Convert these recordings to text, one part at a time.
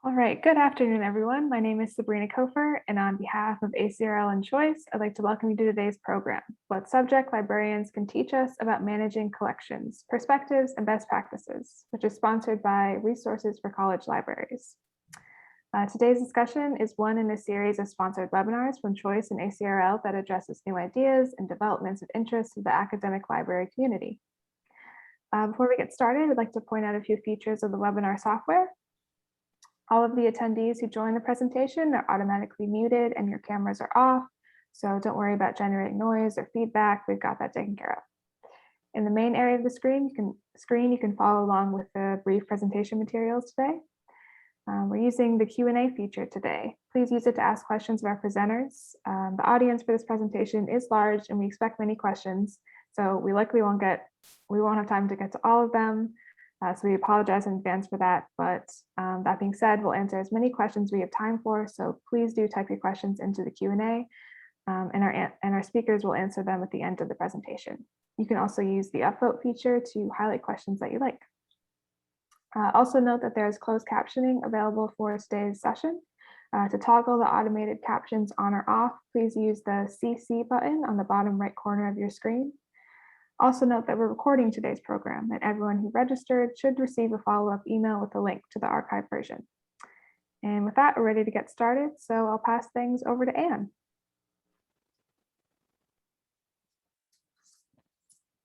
All right, good afternoon, everyone. My name is Sabrina Kofer, and on behalf of ACRL and Choice, I'd like to welcome you to today's program, What Subject Librarians Can Teach Us About Managing Collections, Perspectives, and Best Practices, which is sponsored by Resources for College Libraries. Today's discussion is one in a series of sponsored webinars from Choice and ACRL that addresses new ideas and developments of interest to the academic library community. Before we get started, I'd like to point out a few features of the webinar software. All of the attendees who join the presentation are automatically muted and your cameras are off, so don't worry about generating noise or feedback. We've got that taken care of. In the main area of the screen, you can follow along with the brief presentation materials today. We're using the Q&A feature today. Please use it to ask questions of our presenters. The audience for this presentation is large and we expect many questions, so we likely won't have time to get to all of them. So we apologize in advance for that, but that being said, we'll answer as many questions we have time for, so please do type your questions into the Q&A, and our speakers will answer them at the end of the presentation. You can also use the upvote feature to highlight questions that you like. Also note that there is closed captioning available for today's session. To toggle the automated captions on or off, please use the CC button on the bottom right corner of your screen. Also note that we're recording today's program and everyone who registered should receive a follow-up email with a link to the archived version. And with that, we're ready to get started. So I'll pass things over to Anne.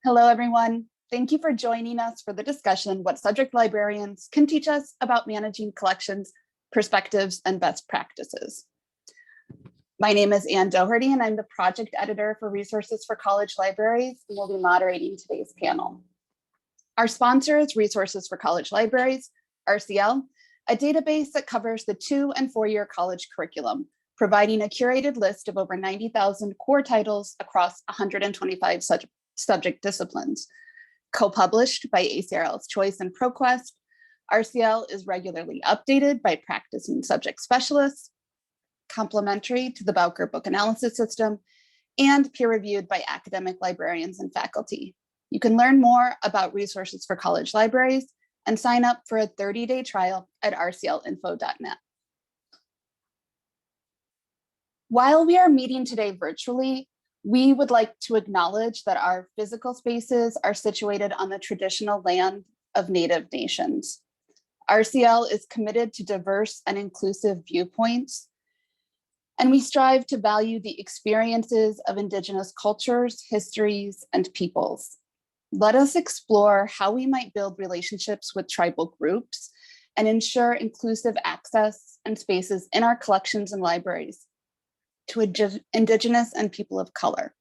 Hello, everyone. Thank you for joining us for the discussion, What Subject Librarians Can Teach Us About Managing Collections, Perspectives, and Best Practices. My name is Anne Doherty, and I'm the project editor for Resources for College Libraries, and will be moderating today's panel. Our sponsor is Resources for College Libraries, RCL, a database that covers the 2- and 4-year college curriculum, providing a curated list of over 90,000 core titles across 125 subject disciplines. Co-published by ACRL's Choice and ProQuest, RCL is regularly updated by practicing subject specialists, complementary to the Bowker Book Analysis System, and peer-reviewed by academic librarians and faculty. You can learn more about Resources for College Libraries and sign up for a 30-day trial at rclinfo.net. While we are meeting today virtually, we would like to acknowledge that our physical spaces are situated on the traditional land of Native nations. RCL is committed to diverse and inclusive viewpoints, and we strive to value the experiences of Indigenous cultures, histories, and peoples. Let us explore how we might build relationships with tribal groups and ensure inclusive access and spaces in our collections and libraries to Indigenous and people of color.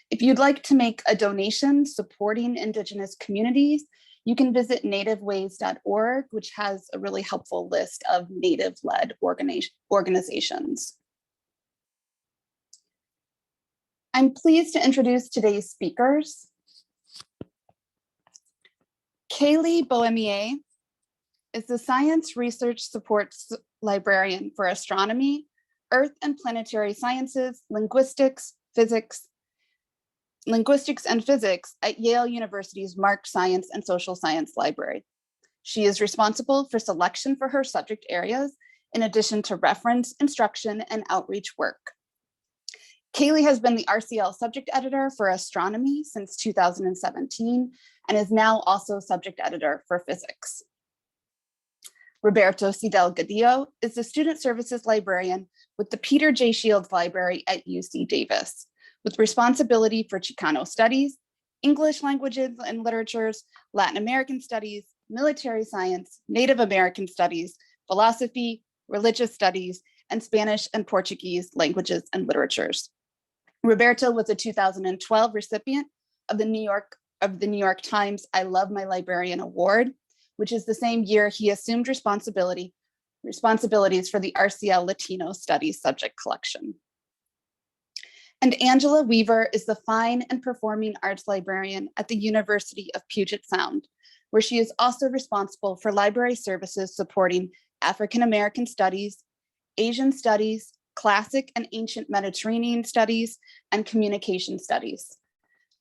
If you'd like to make a donation supporting Indigenous communities, you can visit nativeways.org, which has a really helpful list of Native-led organizations. I'm pleased to introduce today's speakers. Kaylee Bohemier is the Science Research Supports Librarian for Astronomy, Earth and Planetary Sciences, Linguistics and Physics at Yale University's Mark Science and Social Science Library. She is responsible for selection for her subject areas, in addition to reference, instruction, and outreach work. Kaylee has been the RCL subject editor for astronomy since 2017 and is now also subject editor for physics. Roberto Delgadillo is the student services librarian with the Peter J. Shields Library at UC Davis, with responsibility for Chicano studies, English languages and literatures, Latin American studies, military science, Native American studies, philosophy, religious studies, and Spanish and Portuguese languages and literatures. Roberto was a 2012 recipient of the New York Times I Love My Librarian Award, which is the same year he assumed responsibilities for the RCL Latino Studies subject collection. And Angela Weaver is the Fine and Performing Arts Librarian at the University of Puget Sound, where she is also responsible for library services supporting African American studies, Asian studies, classic and ancient Mediterranean studies, and communication studies.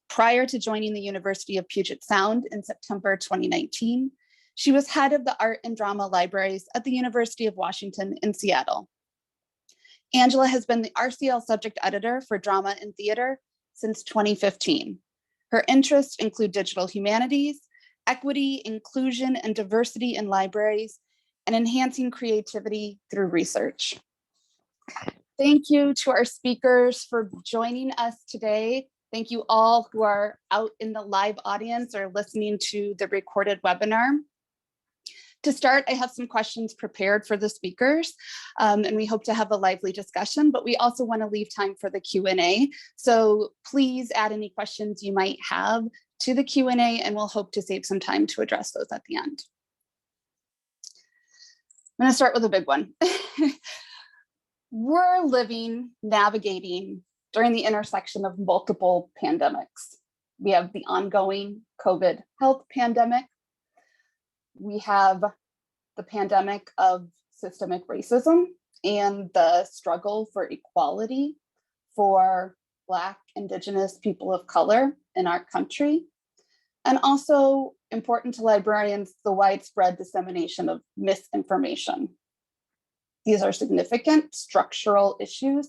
Prior to joining the University of Puget Sound in September 2019, She was head of the art and drama libraries at the University of Washington in Seattle. Angela has been the RCL subject editor for drama and theater since 2015. Her interests include digital humanities, equity, inclusion, and diversity in libraries, and enhancing creativity through research. Thank you to our speakers for joining us today. Thank you all who are out in the live audience or listening to the recorded webinar. To start, I have some questions prepared for the speakers, and we hope to have a lively discussion, but we also want to leave time for the Q&A. So please add any questions you might have to the Q&A, and we'll hope to save some time to address those at the end. I'm going to start with a big one. We're navigating during the intersection of multiple pandemics. We have the ongoing COVID health pandemic. We have the pandemic of systemic racism and the struggle for equality for Black, Indigenous people of color in our country. And also important to librarians, the widespread dissemination of misinformation. These are significant structural issues.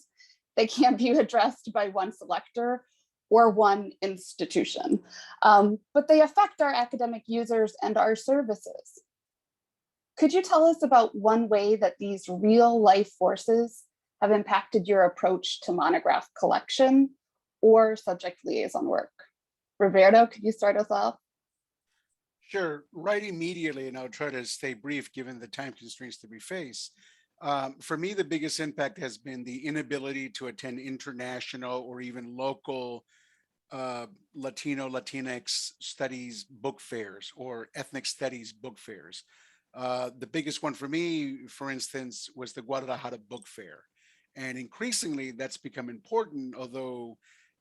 They can't be addressed by one selector or one institution, but they affect our academic users and our services. Could you tell us about one way that these real life forces have impacted your approach to monograph collection or subject liaison work? Roberto, could you start us off? Sure, right immediately, and I'll try to stay brief given the time constraints that we face. For me, the biggest impact has been the inability to attend international or even local Latino, Latinx studies book fairs or ethnic studies book fairs. The biggest one for me, for instance, was the Guadalajara Book Fair. And increasingly that's become important, although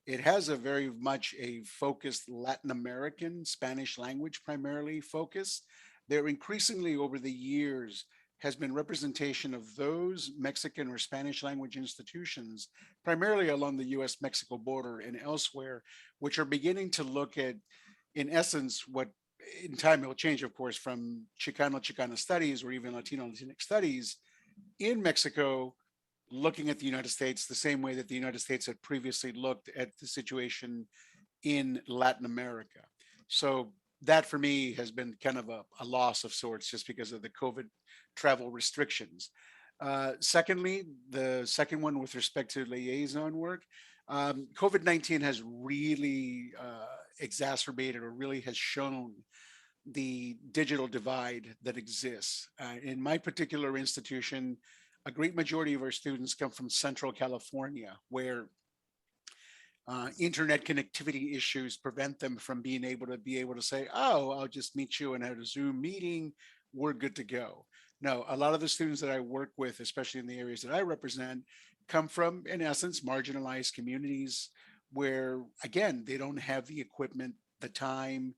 it has a very much a focused Latin American, Spanish language primarily focus. There increasingly over the years has been representation of those Mexican or Spanish language institutions, primarily along the US-Mexico border and elsewhere, which are beginning to look at, in essence, what in time it will change, of course, from Chicano studies or even Latino Latinx studies in Mexico, looking at the United States the same way that the United States had previously looked at the situation in Latin America. So that for me has been kind of a loss of sorts just because of the COVID travel restrictions. Secondly, the second one with respect to liaison work, COVID-19 has really exacerbated or really has shown the digital divide that exists. In my particular institution, a great majority of our students come from Central California, where internet connectivity issues prevent them from being able to say, oh, I'll just meet you and have a Zoom meeting, we're good to go. No, a lot of the students that I work with, especially in the areas that I represent, come from, in essence, marginalized communities where, again, they don't have the equipment, the time,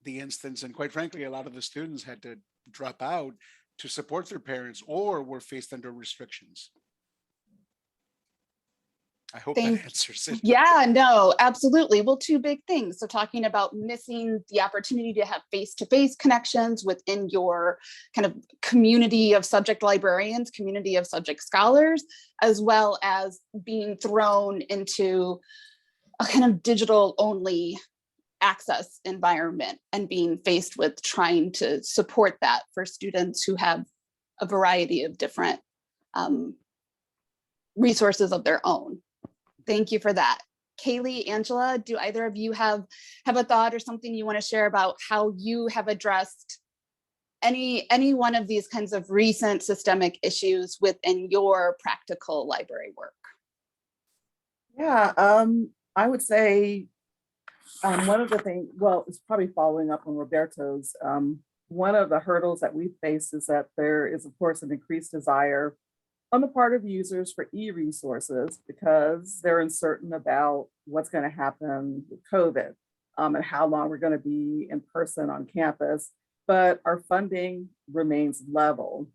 the instance, and quite frankly, a lot of the students had to drop out to support their parents or were faced under restrictions. I hope that answers it. Yeah, no, absolutely. Well, two big things. So talking about missing the opportunity to have face-to-face connections within your kind of community of subject librarians, community of subject scholars, as well as being thrown into a kind of digital only access environment and being faced with trying to support that for students who have a variety of different resources of their own. Thank you for that. Kaylee, Angela, do either of you have a thought or something you want to share about how you have addressed any one of these kinds of recent systemic issues within your practical library work? Yeah, I would say one of the things, well, it's probably following up on Roberto's, one of the hurdles that we face is that there is, of course, an increased desire on the part of users for e-resources because they're uncertain about what's going to happen with COVID and how long we're going to be in person on campus, but our funding remains level.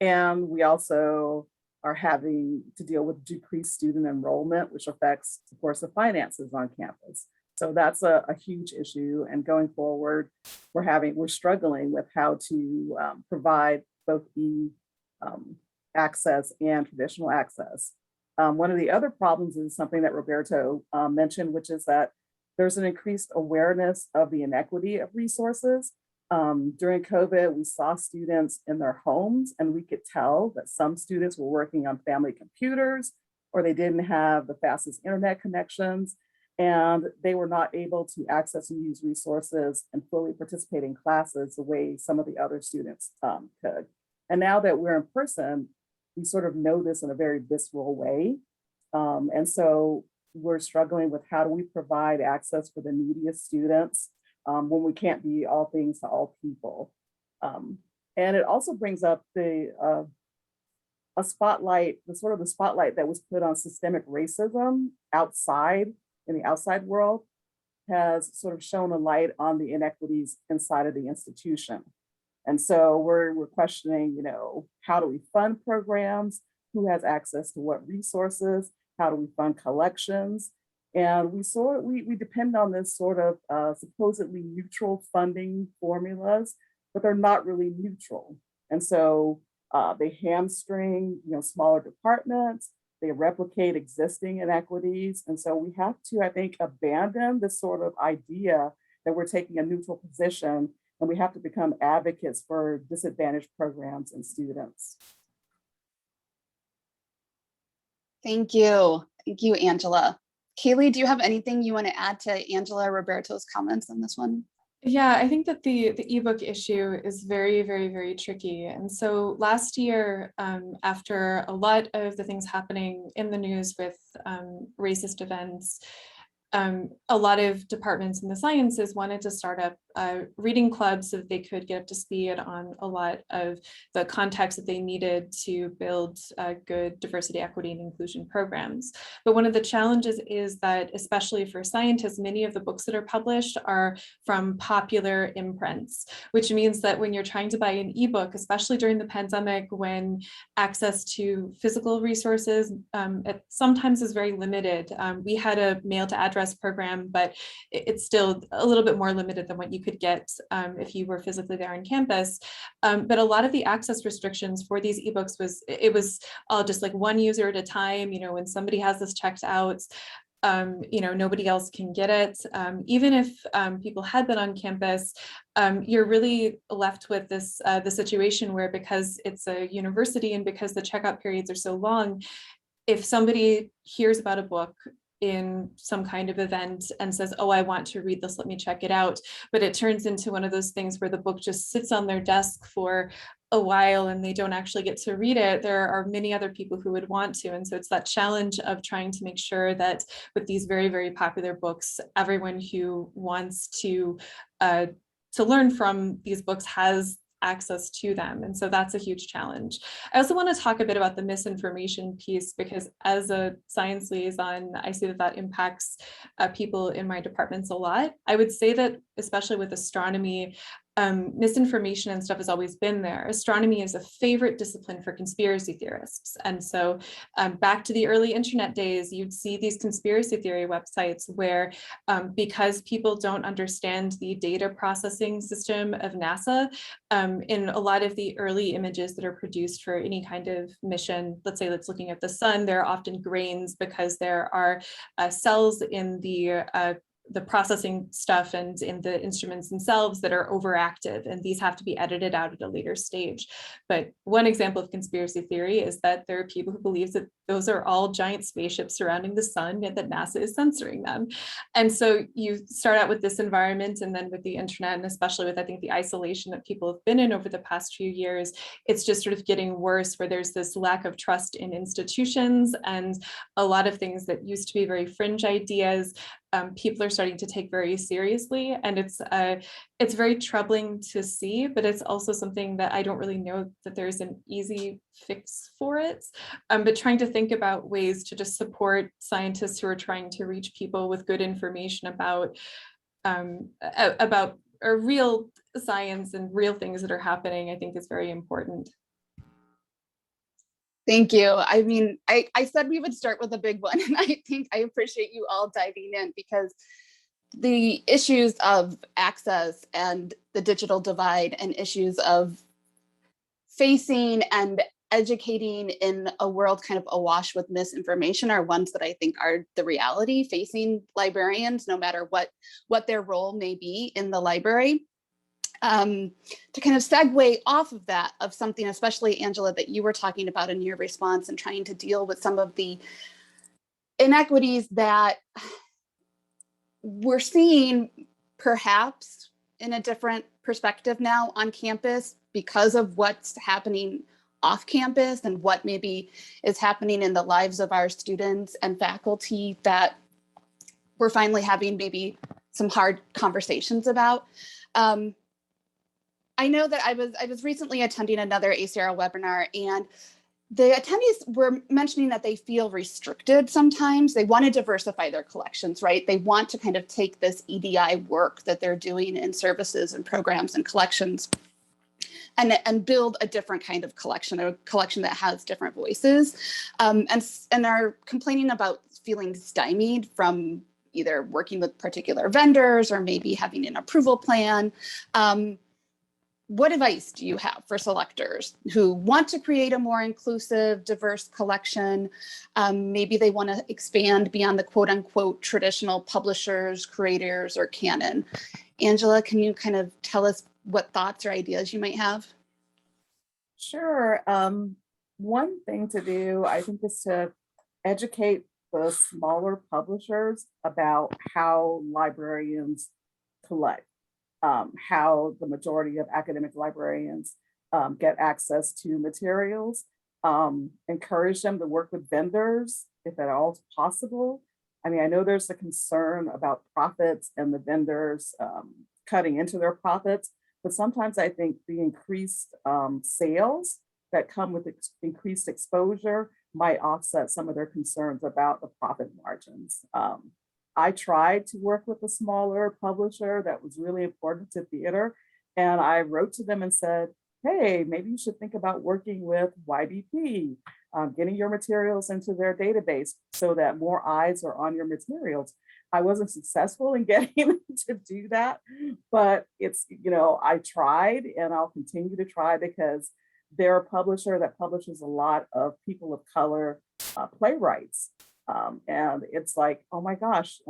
And we also are having to deal with decreased student enrollment, which affects, of course, the finances on campus. So that's a huge issue. And going forward, we're struggling with how to provide both access and traditional access. One of the other problems is something that Roberto mentioned, which is that there's an increased awareness of the inequity of resources. During COVID, we saw students in their homes, and we could tell that some students were working on family computers, or they didn't have the fastest internet connections, and they were not able to access and use resources and fully participate in classes the way some of the other students could. And now that we're in person, we sort of know this in a very visceral way. And so we're struggling with how do we provide access for the neediest students when we can't be all things to all people. And it also brings up the spotlight that was put on systemic racism outside, in the outside world, has sort of shown a light on the inequities inside of the institution. And so we're questioning, how do we fund programs? Who has access to what resources? How do we fund collections? And we depend on this sort of supposedly neutral funding formulas, but they're not really neutral. And so they hamstring, smaller departments. They replicate existing inequities. And so we have to, I think, abandon this sort of idea that we're taking a neutral position, and we have to become advocates for disadvantaged programs and students. Thank you. Thank you, Angela. Kaylee, do you have anything you want to add to Angela Roberto's comments on this one? Yeah, I think that the ebook issue is very, very, very tricky. And so last year, after a lot of the things happening in the news with racist events, a lot of departments in the sciences wanted to start up reading clubs so that they could get up to speed on a lot of the context that they needed to build good diversity, equity, and inclusion programs. But one of the challenges is that, especially for scientists, many of the books that are published are from popular imprints, which means that when you're trying to buy an ebook, especially during the pandemic, when access to physical resources it sometimes is very limited. We had a mail to address program, but it's still a little bit more limited than what you could get if you were physically there on campus. But a lot of the access restrictions for these ebooks was all just like one user at a time. When somebody has this checked out, nobody else can get it. Even if people had been on campus, you're really left with this the situation where, because it's a university and because the checkout periods are so long, if somebody hears about a book in some kind of event and says, oh, I want to read this, let me check it out, but it turns into one of those things where the book just sits on their desk for a while and they don't actually get to read it, there are many other people who would want to. And so it's that challenge of trying to make sure that with these very, very popular books, everyone who wants to learn from these books has access to them. And so that's a huge challenge. I also want to talk a bit about the misinformation piece, because as a science liaison, I see that impacts people in my departments a lot. I would say that, especially with astronomy, misinformation and stuff has always been there. Astronomy is a favorite discipline for conspiracy theorists. And so back to the early internet days, you'd see these conspiracy theory websites where because people don't understand the data processing system of NASA, in a lot of the early images that are produced for any kind of mission, let's say that's looking at the sun, there are often grains because there are cells in the processing stuff and in the instruments themselves that are overactive, and these have to be edited out at a later stage. But one example of conspiracy theory is that there are people who believe that those are all giant spaceships surrounding the sun and that NASA is censoring them. And so you start out with this environment, and then with the internet, and especially with, I think, the isolation that people have been in over the past few years, it's just sort of getting worse, where there's this lack of trust in institutions, and a lot of things that used to be very fringe ideas, people are starting to take very seriously. And it's very troubling to see, but it's also something that I don't really know that there's an easy fix for it. But trying to think about ways to just support scientists who are trying to reach people with good information about real science and real things that are happening, I think is very important. Thank you. I mean, I said we would start with a big one, and I think I appreciate you all diving in, because the issues of access and the digital divide and issues of facing and educating in a world kind of awash with misinformation are ones that I think are the reality facing librarians, no matter what their role may be in the library. To kind of segue off of that, of something, especially Angela, that you were talking about in your response and trying to deal with some of the inequities that we're seeing perhaps in a different perspective now on campus because of what's happening off campus and what maybe is happening in the lives of our students and faculty that we're finally having maybe some hard conversations about. I know that I was recently attending another ACRL webinar, and the attendees were mentioning that they feel restricted sometimes. They want to diversify their collections, right? They want to kind of take this EDI work that they're doing in services and programs and collections and build a different kind of collection, a collection that has different voices, and are complaining about feeling stymied from either working with particular vendors or maybe having an approval plan. What advice do you have for selectors who want to create a more inclusive, diverse collection? Maybe they want to expand beyond the quote unquote traditional publishers, creators, or canon. Angela, can you kind of tell us what thoughts or ideas you might have? Sure. One thing to do, I think, is to educate the smaller publishers about how librarians collect. How the majority of academic librarians get access to materials, encourage them to work with vendors if at all possible. I mean, I know there's a concern about profits and the vendors cutting into their profits, but sometimes I think the increased sales that come with increased exposure might offset some of their concerns about the profit margins. I tried to work with a smaller publisher that was really important to theater. And I wrote to them and said, hey, maybe you should think about working with YBP, getting your materials into their database so that more eyes are on your materials. I wasn't successful in getting them to do that, but it's, I tried and I'll continue to try because they're a publisher that publishes a lot of people of color playwrights. And it's like, oh my gosh,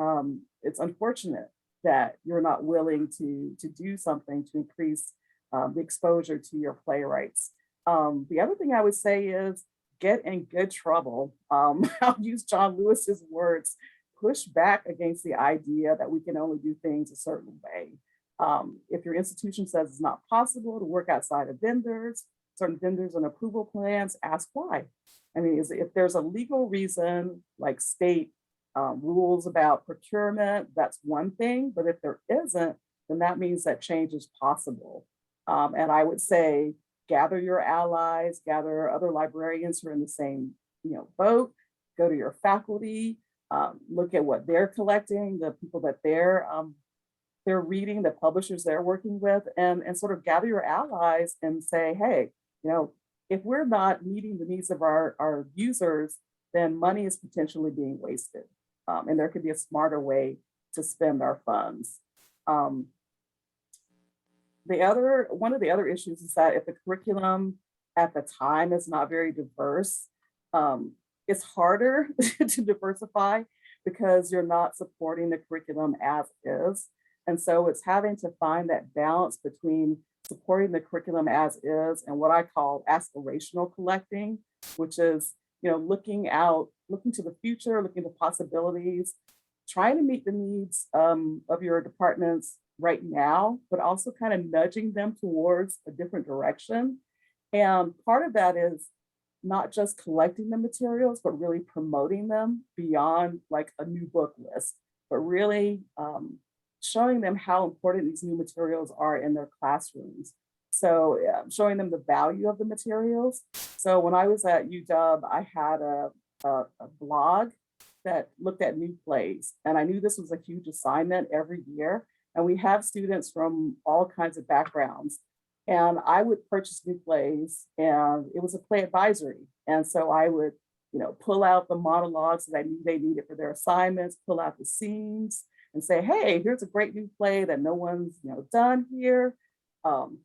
it's unfortunate that you're not willing to do something to increase the exposure to your playwrights. The other thing I would say is get in good trouble. I'll use John Lewis's words, push back against the idea that we can only do things a certain way. If your institution says it's not possible to work outside of vendors, certain vendors and approval plans, ask why. I mean, if there's a legal reason, like state rules about procurement, that's one thing. But if there isn't, then that means that change is possible. And I would say, gather your allies, gather other librarians who are in the same boat, go to your faculty, look at what they're collecting, the people that they're reading, the publishers they're working with, and sort of gather your allies and say, hey, if we're not meeting the needs of our users, then money is potentially being wasted. And there could be a smarter way to spend our funds. One of the other issues is that if the curriculum at the time is not very diverse, it's harder to diversify because you're not supporting the curriculum as is. And so it's having to find that balance between supporting the curriculum as is and what I call aspirational collecting, which is, looking to the future, looking to possibilities, trying to meet the needs of your departments right now, but also kind of nudging them towards a different direction. And part of that is not just collecting the materials, but really promoting them beyond like a new book list, but really showing them how important these new materials are in their classrooms. So showing them the value of the materials. So when I was at UW, I had a blog that looked at new plays. And I knew this was a huge assignment every year. And we have students from all kinds of backgrounds. And I would purchase new plays, and it was a play advisory. And so I would, pull out the monologues that I knew they needed for their assignments, pull out the scenes, and say, hey, here's a great new play that no one's done here.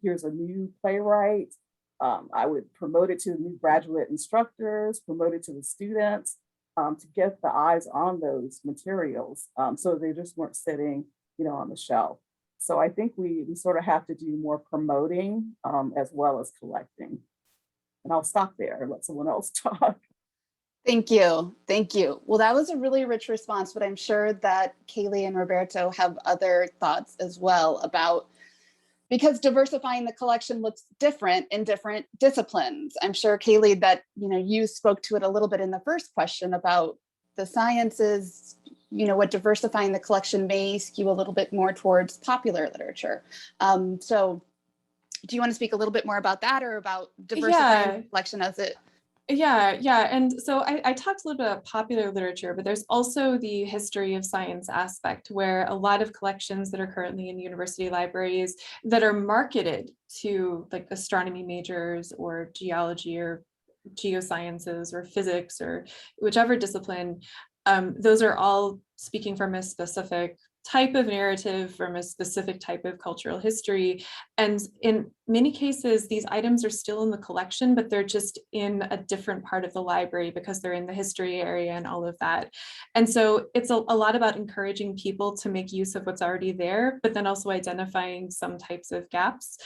Here's a new playwright. I would promote it to the new graduate instructors, promote it to the students, to get the eyes on those materials, so they just weren't sitting on the shelf. So I think we sort of have to do more promoting, as well as collecting. And I'll stop there and let someone else talk. Thank you. Thank you. Well, that was a really rich response, but I'm sure that Kaylee and Roberto have other thoughts as well about, because diversifying the collection looks different in different disciplines. I'm sure, Kaylee, that you spoke to it a little bit in the first question about the sciences, what diversifying the collection may skew a little bit more towards popular literature. So do you want to speak a little bit more about that, or about diversifying the collection as it? Yeah. And so I talked a little bit about popular literature, but there's also the history of science aspect, where a lot of collections that are currently in university libraries that are marketed to like astronomy majors or geology or geosciences or physics or whichever discipline, those are all speaking from a specific type of narrative, from a specific type of cultural history. And in many cases, these items are still in the collection, but they're just in a different part of the library because they're in the history area and all of that. And so it's a lot about encouraging people to make use of what's already there, but then also identifying some types of gaps.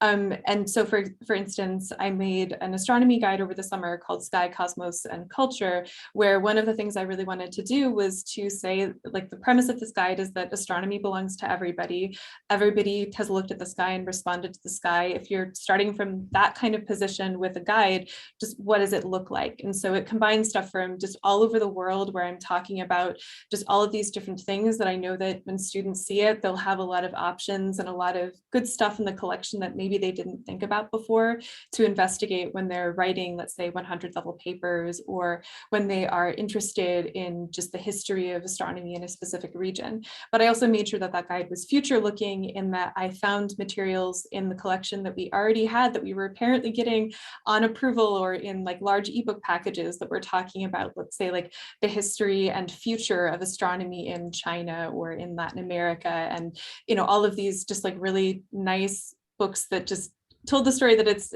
And so for instance, I made an astronomy guide over the summer called Sky, Cosmos, and Culture, where one of the things I really wanted to do was to say, like, the premise of this guide is that astronomy belongs to everybody. Everybody has looked at the sky and responded to the sky. If you're starting from that kind of position with a guide, just what does it look like? And so it combines stuff from just all over the world, where I'm talking about just all of these different things that I know that when students see it, they'll have a lot of options and a lot of good stuff in the collection that maybe they didn't think about before to investigate when they're writing, let's say, 100 level papers, or when they are interested in just the history of astronomy in a specific region. But I also made sure that that guide was future looking, in that I found materials in the collection that we already had, that we were apparently getting on approval, or in like large ebook packages that we're talking about, let's say, like the history and future of astronomy in China or in Latin America. And, all of these just like really nice books that just told the story that it's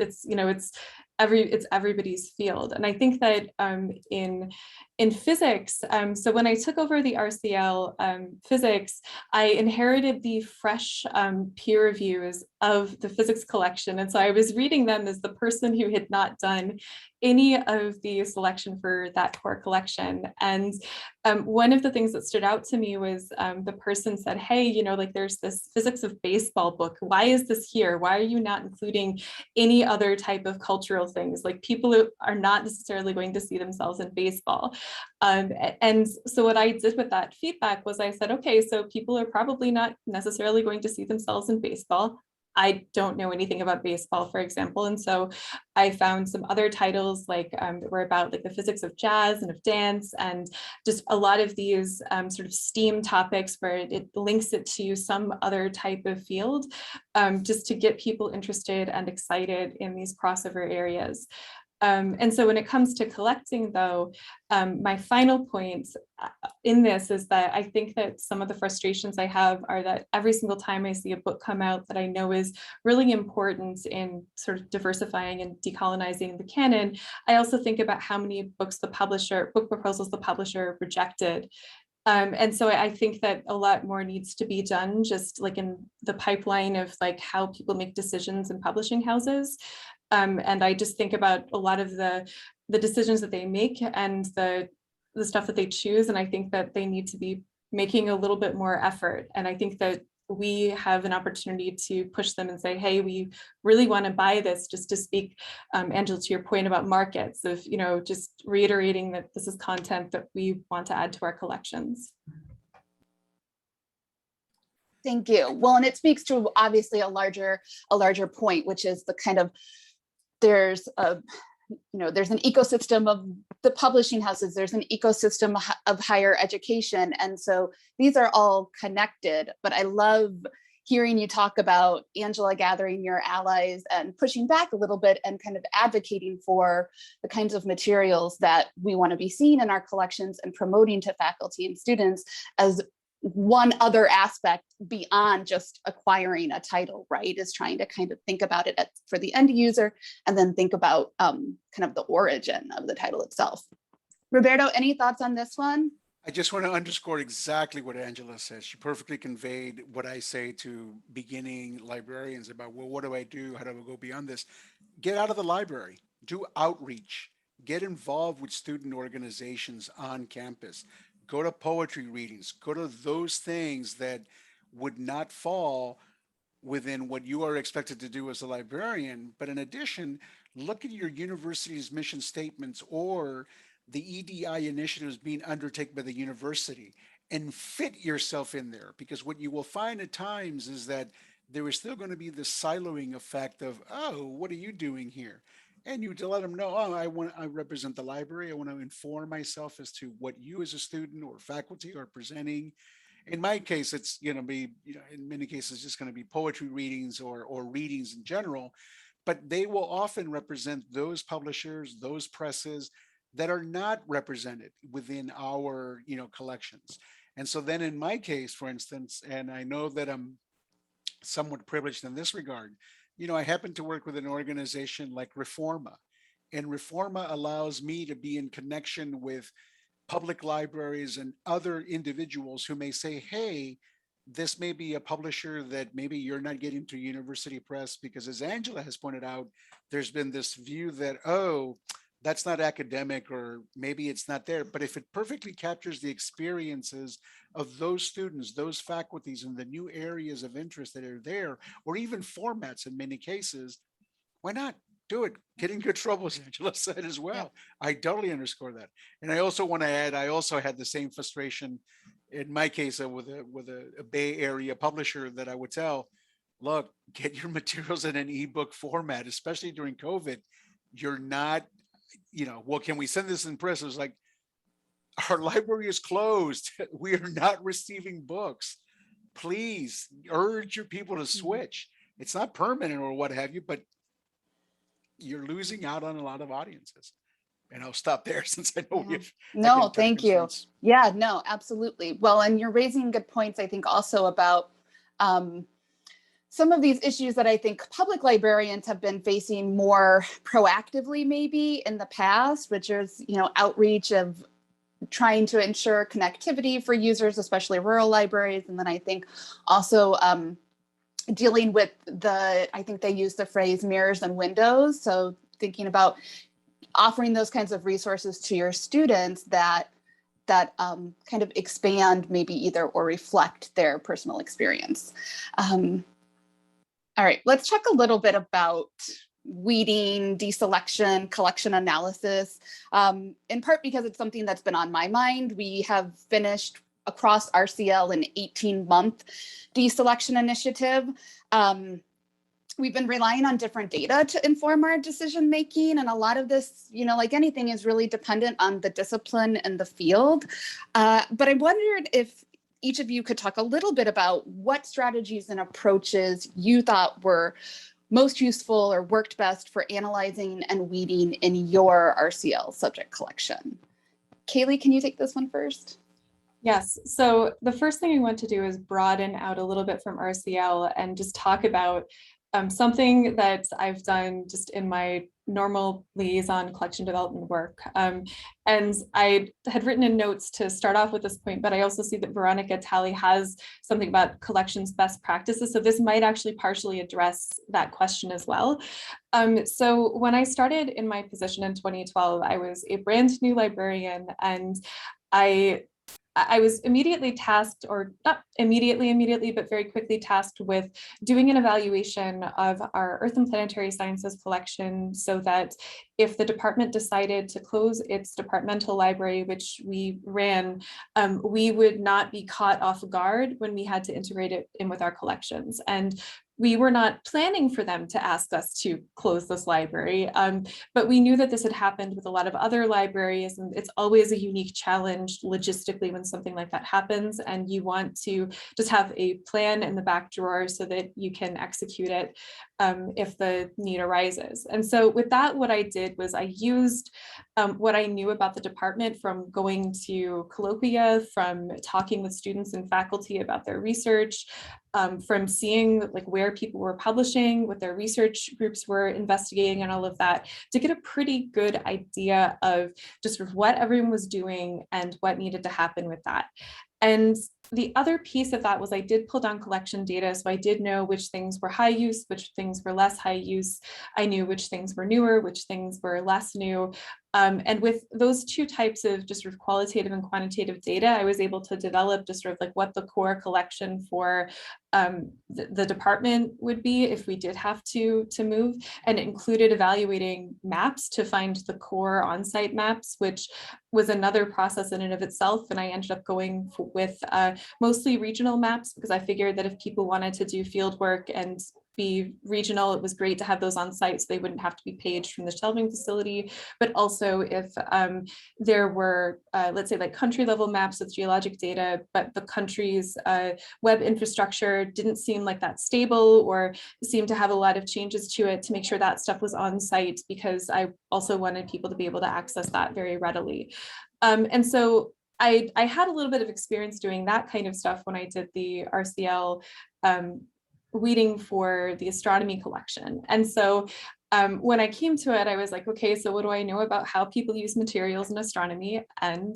everybody's field. And I think that in physics, so when I took over the RCL physics, I inherited the fresh peer reviews of the physics collection. And so I was reading them as the person who had not done any of the selection for that core collection. And one of the things that stood out to me was the person said, hey, like, there's this physics of baseball book. Why is this here? Why are you not including any other type of cultural things? Like, people who are not necessarily going to see themselves in baseball. And so what I did with that feedback was I said, okay, so people are probably not necessarily going to see themselves in baseball. I don't know anything about baseball, for example. And so I found some other titles like that were about like the physics of jazz and of dance, and just a lot of these sort of STEAM topics where it links it to some other type of field, just to get people interested and excited in these crossover areas. And so when it comes to collecting, though, my final point in this is that I think that some of the frustrations I have are that every single time I see a book come out that I know is really important in sort of diversifying and decolonizing the canon, I also think about how many book proposals the publisher rejected. And so I think that a lot more needs to be done, just like in the pipeline of like how people make decisions in publishing houses. And I just think about a lot of the decisions that they make and the stuff that they choose. And I think that they need to be making a little bit more effort. And I think that we have an opportunity to push them and say, hey, we really want to buy this, just to speak, Angela, to your point about markets, of, just reiterating that this is content that we want to add to our collections. Thank you. Well, and it speaks to obviously a larger point, which is the kind of, there's an ecosystem of the publishing houses, there's an ecosystem of higher education. And so these are all connected, but I love hearing you talk about, Angela, gathering your allies and pushing back a little bit and kind of advocating for the kinds of materials that we want to be seeing in our collections and promoting to faculty and students as one other aspect beyond just acquiring a title, right? Is trying to kind of think about it for the end user, and then think about kind of the origin of the title itself. Roberto, any thoughts on this one? I just want to underscore exactly what Angela says. She perfectly conveyed what I say to beginning librarians about, well, what do I do? How do I go beyond this? Get out of the library, do outreach, get involved with student organizations on campus, go to poetry readings, go to those things that would not fall within what you are expected to do as a librarian. But in addition, look at your university's mission statements or the EDI initiatives being undertaken by the university and fit yourself in there. Because what you will find at times is that there is still going to be this siloing effect of, oh, what are you doing here? And you to let them know, oh, I represent the library. I want to inform myself as to what you as a student or faculty are presenting. In my case, it's going to be, in many cases, just going to be poetry readings or readings in general, but they will often represent those publishers, those presses that are not represented within our, collections. And so then in my case, for instance, and I know that I'm somewhat privileged in this regard, I happen to work with an organization like Reforma, and Reforma allows me to be in connection with public libraries and other individuals who may say, hey, this may be a publisher that maybe you're not getting to university press, because as Angela has pointed out, there's been this view that, oh, that's not academic, or maybe it's not there. But if it perfectly captures the experiences of those students, those faculties, and the new areas of interest that are there, or even formats in many cases, why not do it? Get in good trouble, as Angela said as well. Yeah. I totally underscore that. And I also want to add, I also had the same frustration in my case with a Bay Area publisher that I would tell, look, get your materials in an ebook format, especially during COVID. You're not, well, can we send this in press? It was like, our library is closed. We are not receiving books. Please urge your people to switch. It's not permanent or what have you, but you're losing out on a lot of audiences. And I'll stop there since I know we've. No, thank you. Yeah, no, absolutely. Well, and you're raising good points, I think, also about some of these issues that I think public librarians have been facing more proactively maybe in the past, which is, outreach of trying to ensure connectivity for users, especially rural libraries. And then I think also dealing with I think they use the phrase mirrors and windows. So thinking about offering those kinds of resources to your students that kind of expand maybe either or reflect their personal experience. All right, let's talk a little bit about weeding, deselection, collection analysis, in part because it's something that's been on my mind. We have finished across RCL an 18-month deselection initiative. We've been relying on different data to inform our decision making, and a lot of this, like anything, is really dependent on the discipline and the field. But I wondered if each of you could talk a little bit about what strategies and approaches you thought were most useful or worked best for analyzing and weeding in your RCL subject collection. Kaylee, can you take this one first? Yes, so the first thing I want to do is broaden out a little bit from RCL and just talk about something that I've done just in my normal liaison collection development work. And I had written in notes to start off with this point, but I also see that Veronica Talley has something about collections best practices. So this might actually partially address that question as well. So when I started in my position in 2012, I was a brand new librarian, and I was immediately tasked, or not immediately, but very quickly tasked with doing an evaluation of our Earth and Planetary Sciences collection, so that if the department decided to close its departmental library, which we ran, we would not be caught off guard when we had to integrate it in with our collections. And we were not planning for them to ask us to close this library, but we knew that this had happened with a lot of other libraries, and it's always a unique challenge logistically when something like that happens, and you want to just have a plan in the back drawer so that you can execute it if the need arises. And so with that, what I did was I used what I knew about the department from going to colloquia, from talking with students and faculty about their research, from seeing like where people were publishing, what their research groups were investigating and all of that, to get a pretty good idea of just sort of what everyone was doing and what needed to happen with that. And the other piece of that was I did pull down collection data. So I did know which things were high use, which things were less high use. I knew which things were newer, which things were less new. And with those two types of just sort of qualitative and quantitative data, I was able to develop just sort of like what the core collection for the department would be if we did have to move, and it included evaluating maps to find the core on-site maps, which was another process in and of itself. And I ended up going with mostly regional maps because I figured that if people wanted to do field work and be regional, it was great to have those on site so they wouldn't have to be paged from the shelving facility. But also if there were, let's say like country level maps with geologic data, but the country's web infrastructure didn't seem like that stable or seemed to have a lot of changes to it, to make sure that stuff was on site, because I also wanted people to be able to access that very readily. And so I had a little bit of experience doing that kind of stuff when I did the RCL reading for the astronomy collection. And so when I came to it, I was like, okay, so what do I know about how people use materials in astronomy, and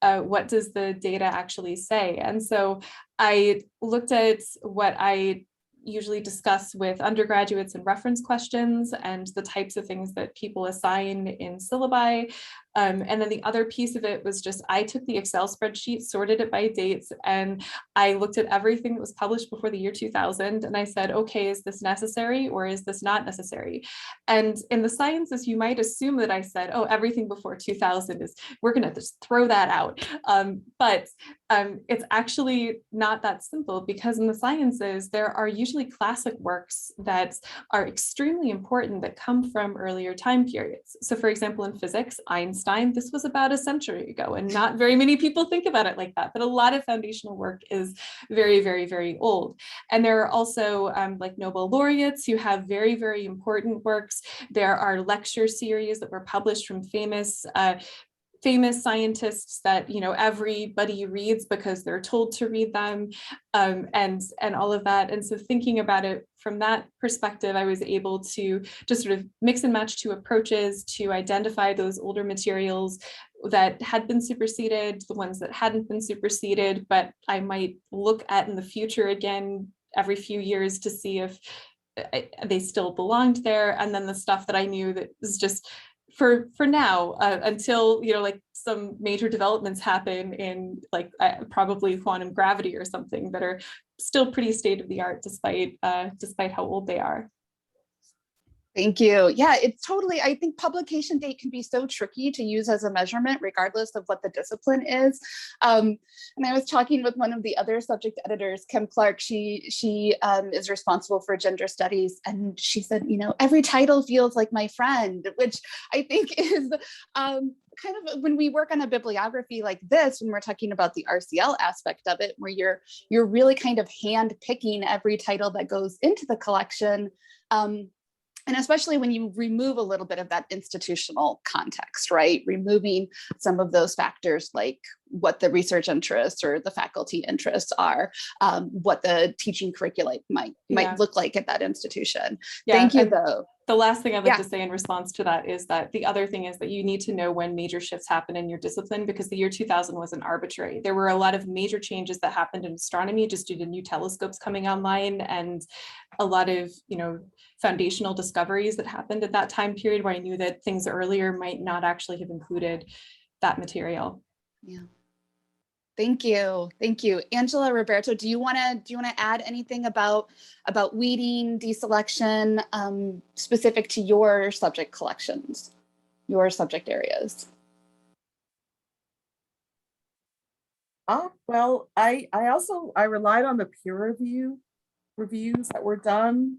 what does the data actually say? And so I looked at what I usually discuss with undergraduates and reference questions and the types of things that people assign in syllabi. And then the other piece of it was just, I took the Excel spreadsheet, sorted it by dates, and I looked at everything that was published before the year 2000. And I said, okay, is this necessary or is this not necessary? And in the sciences, you might assume that I said, oh, everything before 2000 is, we're going to just throw that out. But it's actually not that simple, because in the sciences, there are usually classic works that are extremely important that come from earlier time periods. So for example, in physics, Einstein, this was about a century ago, and not very many people think about it like that, but a lot of foundational work is very, very, very old. And there are also like Nobel laureates who have very, very important works. There are lecture series that were published from famous scientists that, you know, everybody reads because they're told to read them, and all of that. And so thinking about it from that perspective, I was able to just sort of mix and match two approaches to identify those older materials that had been superseded, the ones that hadn't been superseded, but I might look at in the future again every few years to see if they still belonged there. And then the stuff that I knew that was just for now, until, you know, like some major developments happen in like probably quantum gravity or something, that are still pretty state of the art despite how old they are. Thank you. Yeah, it's totally, I think publication date can be so tricky to use as a measurement, regardless of what the discipline is. And I was talking with one of the other subject editors, Kim Clark. She is responsible for gender studies. And she said, you know, every title feels like my friend, which I think is kind of, when we work on a bibliography like this, when we're talking about the RCL aspect of it, where you're really kind of hand picking every title that goes into the collection. And especially when you remove a little bit of that institutional context, right? Removing some of those factors like what the research interests or the faculty interests are, what the teaching curriculum might look like at that institution. Yeah, thank you, though. The last thing I'd like to say in response to that is that the other thing is that you need to know when major shifts happen in your discipline, because the year 2000 wasn't arbitrary. There were a lot of major changes that happened in astronomy just due to new telescopes coming online, and a lot of, you know, foundational discoveries that happened at that time period where I knew that things earlier might not actually have included that material. Yeah. Thank you. Thank you. Angela, Roberto, do you want to add anything about weeding, deselection, specific to your subject collections, your subject areas? Well, I relied on the peer reviews that were done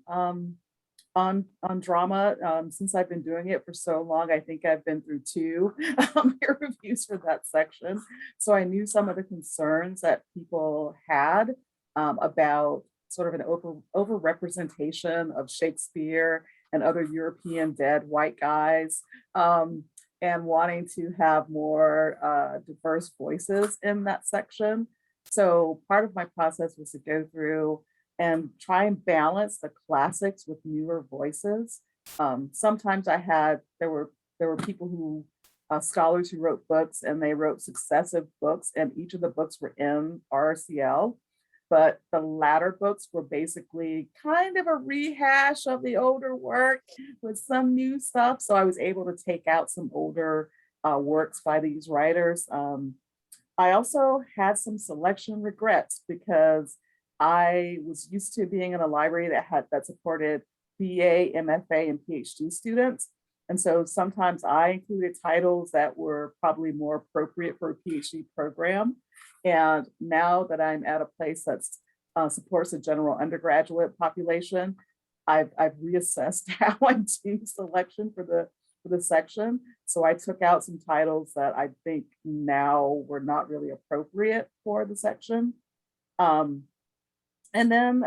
on drama. Since I've been doing it for so long, I think I've been through 2 peer reviews for that section. So I knew some of the concerns that people had about sort of an over-representation of Shakespeare and other European dead white guys, and wanting to have more diverse voices in that section. So part of my process was to go through and try and balance the classics with newer voices. Sometimes there were people who, scholars who wrote books, and they wrote successive books, and each of the books were in RCL. But the latter books were basically kind of a rehash of the older work with some new stuff. So I was able to take out some older works by these writers. I also had some selection regrets because I was used to being in a library that supported BA, MFA, and PhD students. And so sometimes I included titles that were probably more appropriate for a PhD program. And now that I'm at a place that supports a general undergraduate population, I've reassessed how I do selection for the section. So I took out some titles that I think now were not really appropriate for the section. And then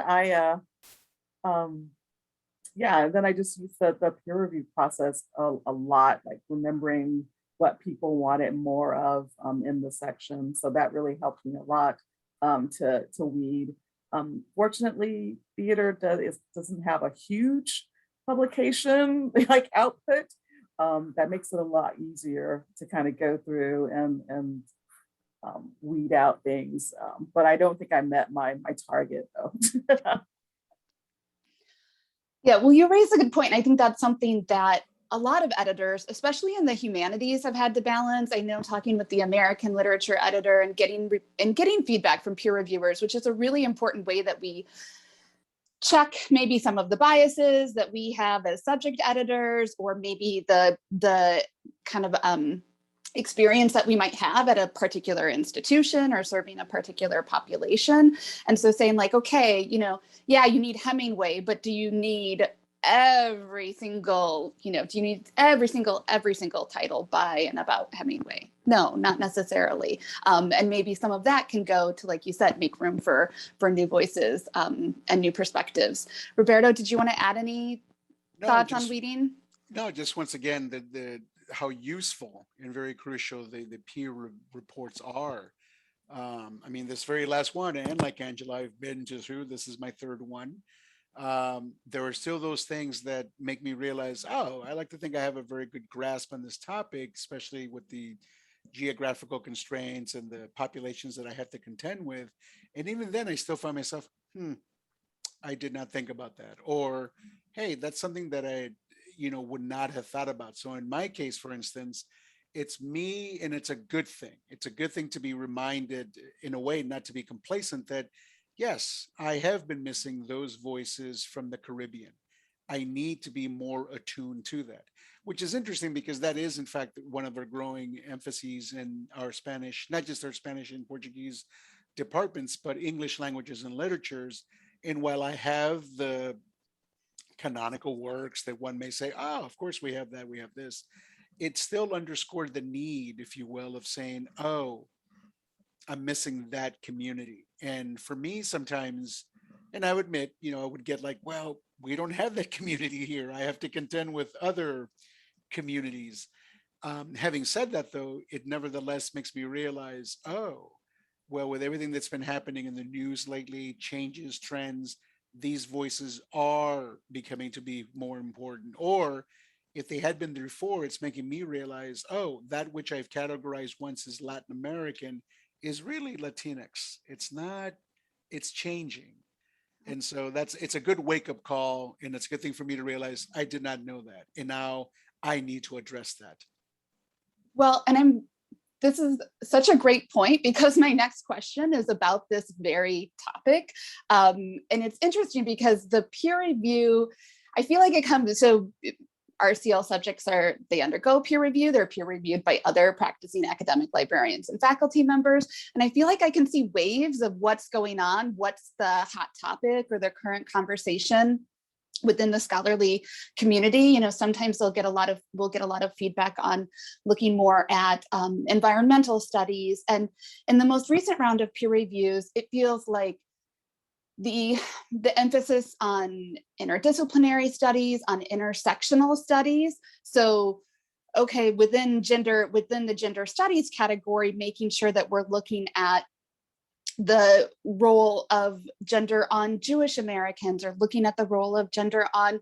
then I just used the peer review process a lot, like remembering what people wanted more of in the section. So that really helped me a lot to weed. Fortunately, theater doesn't have a huge publication like output. That makes it a lot easier to kind of go through and weed out things. But I don't think I met my target though. Yeah, well, you raise a good point. I think that's something that a lot of editors, especially in the humanities, have had to balance. I know talking with the American literature editor and getting feedback from peer reviewers, which is a really important way that we check maybe some of the biases that we have as subject editors, or maybe the kind of experience that we might have at a particular institution or serving a particular population. And so saying like, okay, yeah, you need Hemingway, but do you need every single title by and about Hemingway? No, not necessarily. And maybe some of that can go to, like you said, make room for new voices and new perspectives. Roberto, did you want to add any thoughts on weeding? No, just once again, how useful and very crucial the peer reports are. I mean, this very last one, and like Angela, I've been through, this is my third one. There are still those things that make me realize, oh, I like to think I have a very good grasp on this topic, especially with the geographical constraints and the populations that I have to contend with. And even then I still find myself, I did not think about that. Or, hey, that's something that I would not have thought about. So in my case, for instance, it's me, and it's a good thing. It's a good thing to be reminded, in a way, not to be complacent, that yes, I have been missing those voices from the Caribbean. I need to be more attuned to that, which is interesting because that is, in fact, one of our growing emphases in our Spanish, not just our Spanish and Portuguese departments, but English languages and literatures. And while I have the canonical works that one may say, oh, of course we have that, we have this, it still underscored the need, if you will, of saying, oh, I'm missing that community. And for me, sometimes, and I would admit, I would get like, well, we don't have that community here. I have to contend with other communities. Having said that, though, it nevertheless makes me realize, oh, well, with everything that's been happening in the news lately, changes, trends, these voices are becoming to be more important. Or if they had been there before, it's making me realize, oh, that which I've categorized once as Latin American is really Latinx. It's not, it's changing. And so it's a good wake-up call, and it's a good thing for me to realize I did not know that. And now I need to address that. Well, and this is such a great point, because my next question is about this very topic. And it's interesting because the peer review, I feel like it comes, so RCL subjects they undergo peer review. They're peer reviewed by other practicing academic librarians and faculty members. And I feel like I can see waves of what's going on, what's the hot topic or the current conversation within the scholarly community. Sometimes we'll get a lot of feedback on looking more at environmental studies. And in the most recent round of peer reviews, it feels like the emphasis on interdisciplinary studies, on intersectional studies. So, okay, within the gender studies category, making sure that we're looking at the role of gender on Jewish Americans, or looking at the role of gender on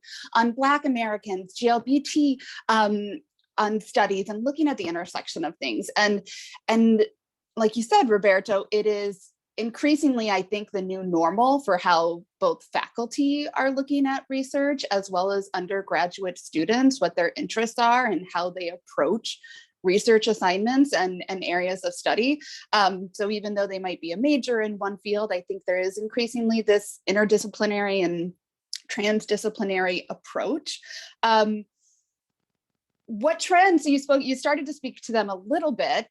Black Americans, GLBT on studies, and looking at the intersection of things. And like you said, Roberto, it is increasingly, I think, the new normal for how both faculty are looking at research, as well as undergraduate students, what their interests are and how they approach research assignments and areas of study. So even though they might be a major in one field, I think there is increasingly this interdisciplinary and transdisciplinary approach. What trends, you started to speak to them a little bit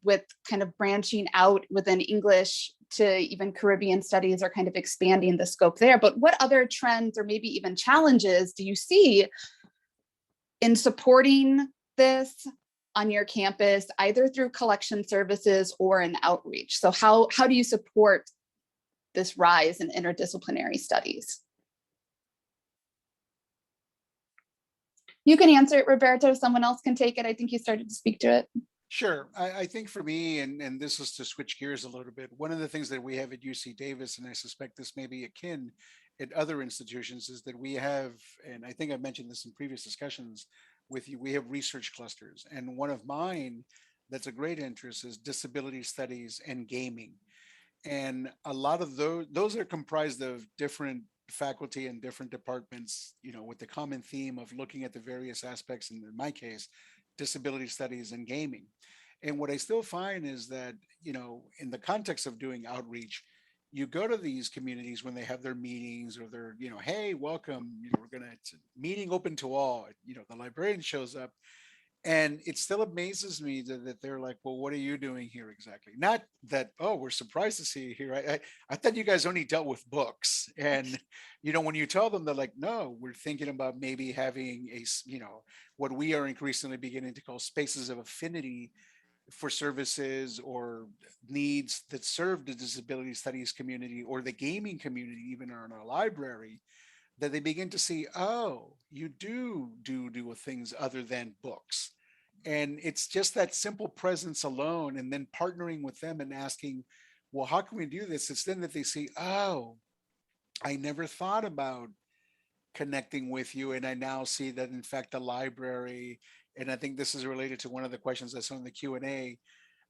with kind of branching out within English to even Caribbean studies, or kind of expanding the scope there, but what other trends or maybe even challenges do you see in supporting this on your campus, either through collection services or in outreach? So how do you support this rise in interdisciplinary studies? You can answer it, Roberto. Someone else can take it. I think you started to speak to it. Sure. I think for me, and this is to switch gears a little bit, one of the things that we have at UC Davis, and I suspect this may be akin at other institutions, is that we have, and I think I mentioned this in previous discussions with you, we have research clusters. And one of mine that's a great interest is disability studies and gaming. And a lot of those are comprised of different faculty and different departments, with the common theme of looking at the various aspects, and in my case, disability studies and gaming. And what I still find is that, in the context of doing outreach, you go to these communities when they have their meetings, or they're, hey, welcome, it's a meeting open to all, the librarian shows up. And it still amazes me that they're like, well, what are you doing here exactly? Not that, oh, we're surprised to see you here. I thought you guys only dealt with books. And, when you tell them, they're like, no, we're thinking about maybe having what we are increasingly beginning to call spaces of affinity for services or needs that serve the disability studies community or the gaming community, even in our library, that they begin to see, oh, you do things other than books. And it's just that simple presence alone, and then partnering with them and asking, well, how can we do this? It's then that they see, oh, I never thought about connecting with you. And I now see that, in fact, the library, and I think this is related to one of the questions I saw in the Q&A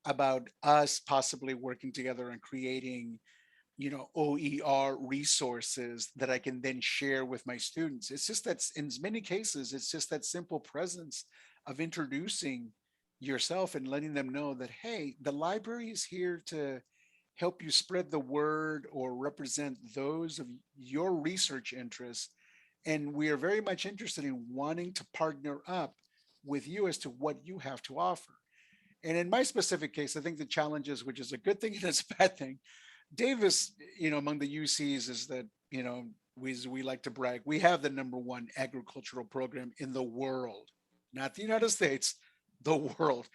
about us possibly working together and creating OER resources that I can then share with my students. It's just that in many cases, it's just that simple presence of introducing yourself and letting them know that, hey, the library is here to help you spread the word or represent those of your research interests. And we are very much interested in wanting to partner up with you as to what you have to offer. And in my specific case, I think the challenges, which is a good thing and it's a bad thing, Davis, among the UCs is that, we like to brag. We have the #1 agricultural program in the world, not the United States, the world.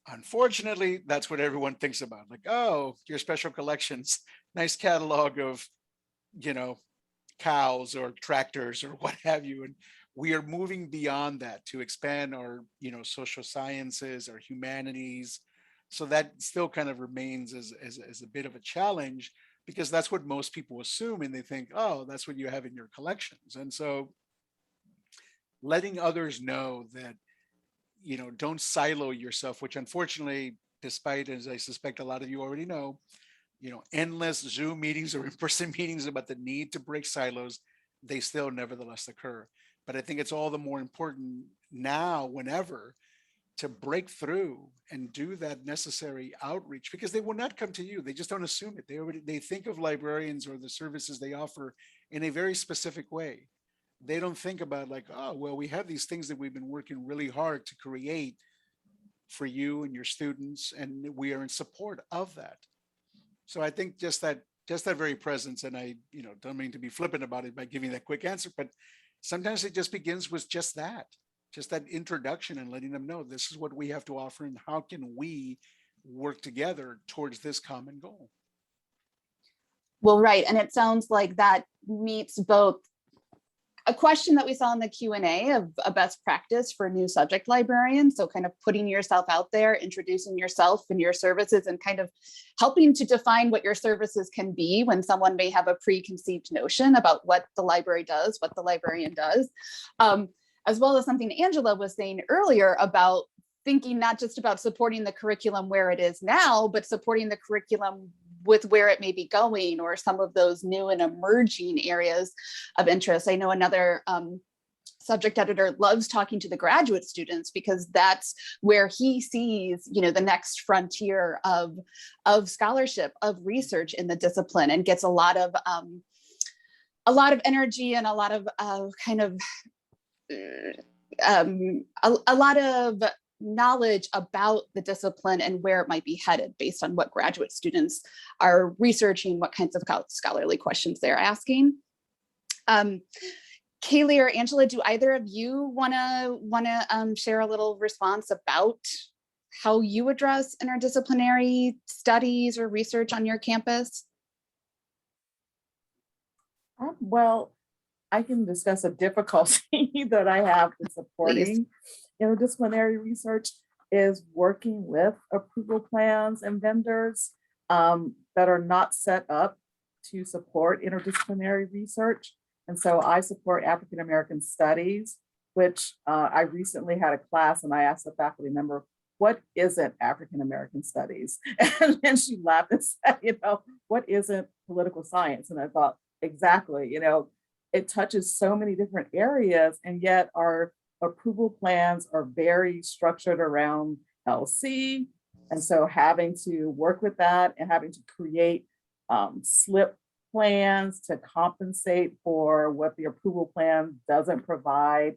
Unfortunately, that's what everyone thinks about. Like, oh, your special collections, nice catalog of, cows or tractors or what have you. And we are moving beyond that to expand our, social sciences, our humanities. So that still kind of remains as a bit of a challenge, because that's what most people assume. And they think, oh, that's what you have in your collections. And so letting others know that, don't silo yourself, which unfortunately, despite, as I suspect a lot of you already know, endless Zoom meetings or in-person meetings about the need to break silos, they still nevertheless occur. But I think it's all the more important now, whenever, to break through and do that necessary outreach, because they will not come to you. They just don't assume it. They think of librarians or the services they offer in a very specific way. They don't think about like, oh, well, we have these things that we've been working really hard to create for you and your students, and we are in support of that. So I think just that very presence, and I, don't mean to be flippant about it by giving that quick answer, but sometimes it just begins with just that introduction and letting them know this is what we have to offer and how can we work together towards this common goal. Well, right. And it sounds like that meets both a question that we saw in the Q&A of a best practice for new subject librarians. So kind of putting yourself out there, introducing yourself and your services, and kind of helping to define what your services can be when someone may have a preconceived notion about what the library does, what the librarian does, as well as something Angela was saying earlier about thinking not just about supporting the curriculum where it is now, but supporting the curriculum with where it may be going, or some of those new and emerging areas of interest. I know another subject editor loves talking to the graduate students because that's where he sees, you know, the next frontier of scholarship, of research in the discipline, and gets a lot of energy and a lot of a lot of knowledge about the discipline and where it might be headed based on what graduate students are researching, what kinds of scholarly questions they're asking. Kaylee or Angela, do either of you wanna share a little response about how you address interdisciplinary studies or research on your campus? Well, I can discuss a difficulty that I have in supporting interdisciplinary research is working with approval plans and vendors that are not set up to support interdisciplinary research. And so I support African American studies, which I recently had a class and I asked the faculty member, what isn't African American studies? And then she laughed and said, you know, what isn't political science? And I thought, exactly, you know, it touches so many different areas, and yet our approval plans are very structured around LC. And so having to work with that and having to create slip plans to compensate for what the approval plan doesn't provide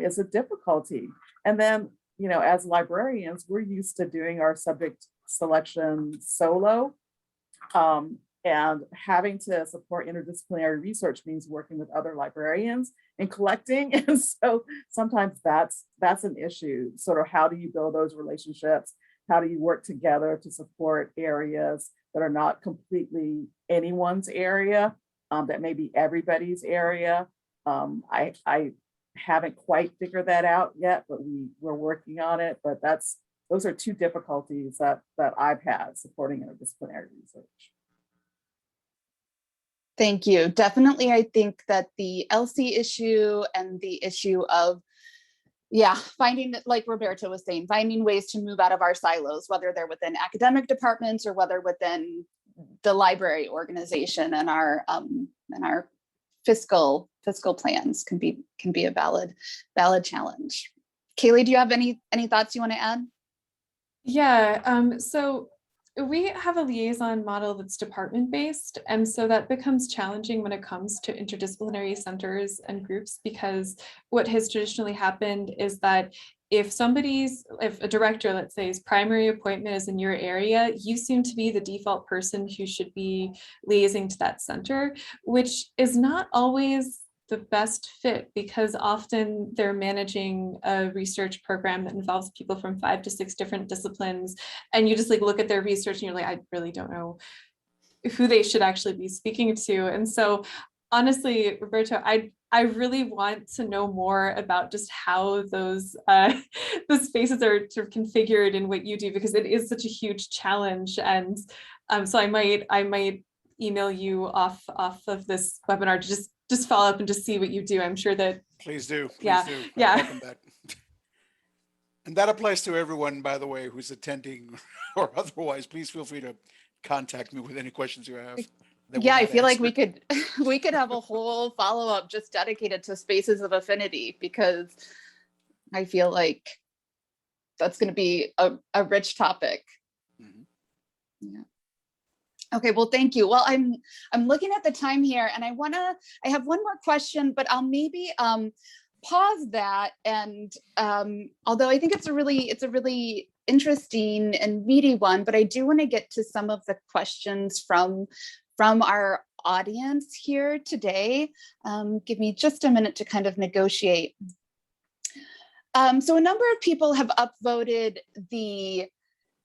is a difficulty. And then, you know, as librarians, we're used to doing our subject selection solo. And having to support interdisciplinary research means working with other librarians and collecting. And so sometimes that's an issue. Sort of how do you build those relationships? How do you work together to support areas that are not completely anyone's area, that may be everybody's area? I haven't quite figured that out yet, but we're working on it. But those are two difficulties that I've had supporting interdisciplinary research. Thank you. Definitely, I think that the LC issue and the issue of, finding, like Roberto was saying, finding ways to move out of our silos, whether they're within academic departments or whether within the library organization, and our fiscal plans can be a valid challenge. Kaylee, do you have any thoughts you want to add? Yeah, so we have a liaison model that's department-based, and so that becomes challenging when it comes to interdisciplinary centers and groups, because what has traditionally happened is that if a director, let's say, his primary appointment is in your area, you seem to be the default person who should be liaising to that center, which is not always the best fit, because often they're managing a research program that involves people from 5 to 6 different disciplines, and you just like look at their research and you're like, I really don't know who they should actually be speaking to. And so honestly, Roberto, I really want to know more about just how those the spaces are sort of configured in what you do, because it is such a huge challenge. And so I might email you off of this webinar to just follow up and just see what you do. I'm sure that. Please do. Yeah. Do. Yeah. I welcome that. And that applies to everyone, by the way, who's attending or otherwise. Please feel free to contact me with any questions you have. Yeah, I feel like we could have a whole follow-up just dedicated to spaces of affinity, because I feel like that's going to be a rich topic. Mm-hmm. Yeah. Okay, well, thank you. Well, I'm looking at the time here, and I have one more question, but I'll maybe pause that. And although I think it's a really interesting and meaty one, but I do want to get to some of the questions from our audience here today. Give me just a minute to kind of negotiate. So a number of people have upvoted the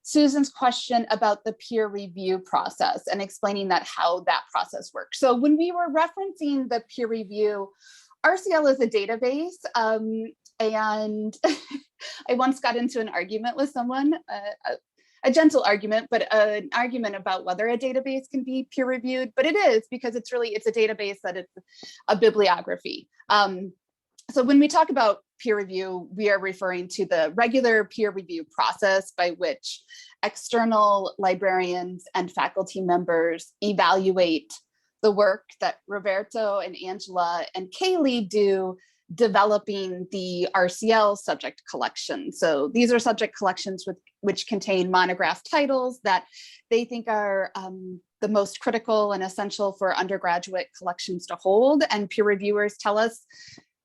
Susan's question about the peer review process and explaining that how that process works. So when we were referencing the peer review, RCL is a database, and I once got into an argument with someone, a gentle argument, but an argument about whether a database can be peer reviewed, but it is, because it's a database that it's a bibliography. So when we talk about peer review, we are referring to the regular peer review process by which external librarians and faculty members evaluate the work that Roberto and Angela and Kaylee do developing the RCL subject collection. So these are subject collections which contain monograph titles that they think are the most critical and essential for undergraduate collections to hold. And peer reviewers tell us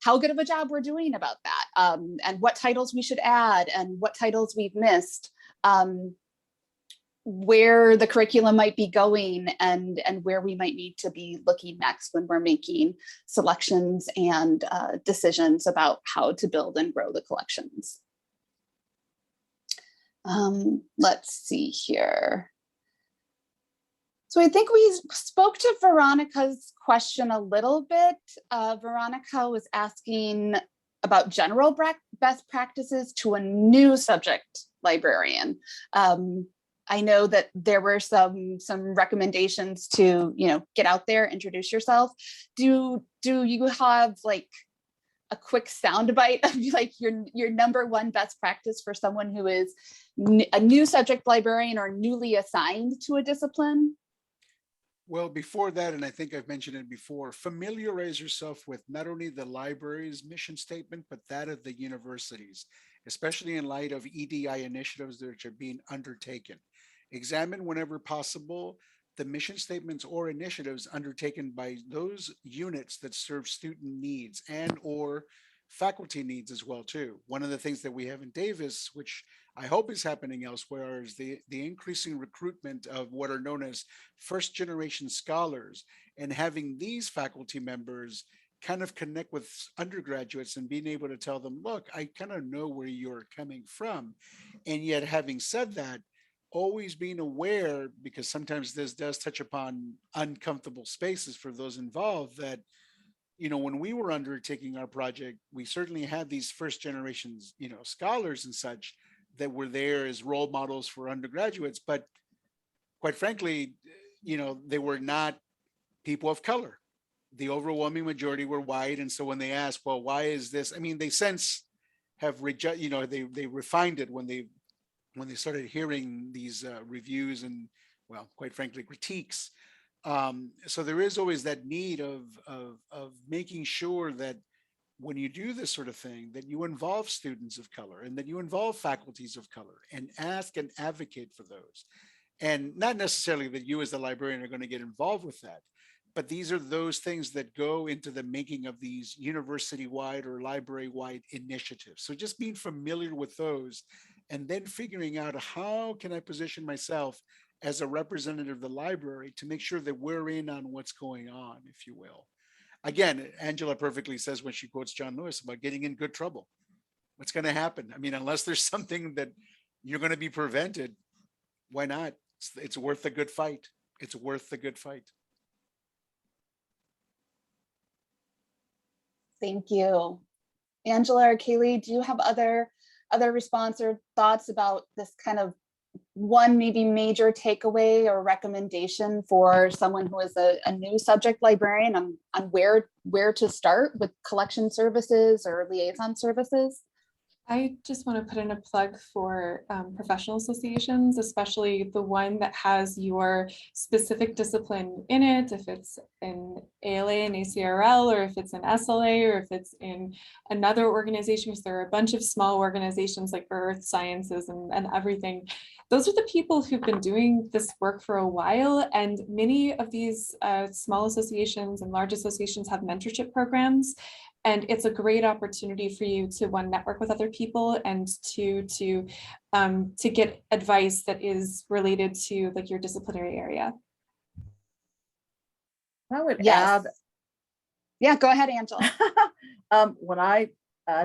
how good of a job we're doing about that, and what titles we should add and what titles we've missed, where the curriculum might be going, and where we might need to be looking next when we're making selections and decisions about how to build and grow the collections. Let's see here. So I think we spoke to Veronica's question a little bit. Veronica was asking about general best practices to a new subject librarian. I know that there were some recommendations to, get out there, introduce yourself. Do you have like a quick soundbite of like your number one best practice for someone who is a new subject librarian or newly assigned to a discipline? Well, before that, and I think I've mentioned it before, familiarize yourself with not only the library's mission statement, but that of the universities, especially in light of EDI initiatives that are being undertaken. Examine whenever possible the mission statements or initiatives undertaken by those units that serve student needs and or faculty needs as well too. One of the things that we have in Davis, which I hope is happening elsewhere, is the increasing recruitment of what are known as first generation scholars, and having these faculty members kind of connect with undergraduates and being able to tell them, look, I kind of know where you're coming from. And yet having said that, always being aware, because sometimes this does touch upon uncomfortable spaces for those involved, that when we were undertaking our project, we certainly had these first generations, scholars and such that were there as role models for undergraduates. But quite frankly, they were not people of color. The overwhelming majority were white. And so when they asked, well, why is this? I mean, they since have they refined it when they started hearing these reviews and, well, quite frankly, critiques. So there is always that need of making sure that when you do this sort of thing, that you involve students of color and that you involve faculties of color and ask and advocate for those. And not necessarily that you as the librarian are going to get involved with that, but these are those things that go into the making of these university-wide or library-wide initiatives. So just being familiar with those and then figuring out how can I position myself as a representative of the library to make sure that we're in on what's going on, if you will. Again, Angela perfectly says when she quotes John Lewis about getting in good trouble. What's going to happen? I mean, unless there's something that you're going to be prevented, why not? It's worth the good fight. It's worth the good fight. Thank you. Angela or Kaylee, do you have other response or thoughts about this kind of one maybe major takeaway or recommendation for someone who is a new subject librarian on where to start with collection services or liaison services? I just want to put in a plug for professional associations, especially the one that has your specific discipline in it, if it's in ALA and ACRL, or if it's in SLA, or if it's in another organization, because there are a bunch of small organizations like Earth Sciences and everything. Those are the people who've been doing this work for a while, and many of these small associations and large associations have mentorship programs. And it's a great opportunity for you to network with other people and to get advice that is related to like your disciplinary area. I would Yes. add. Yeah, go ahead, Angela. When I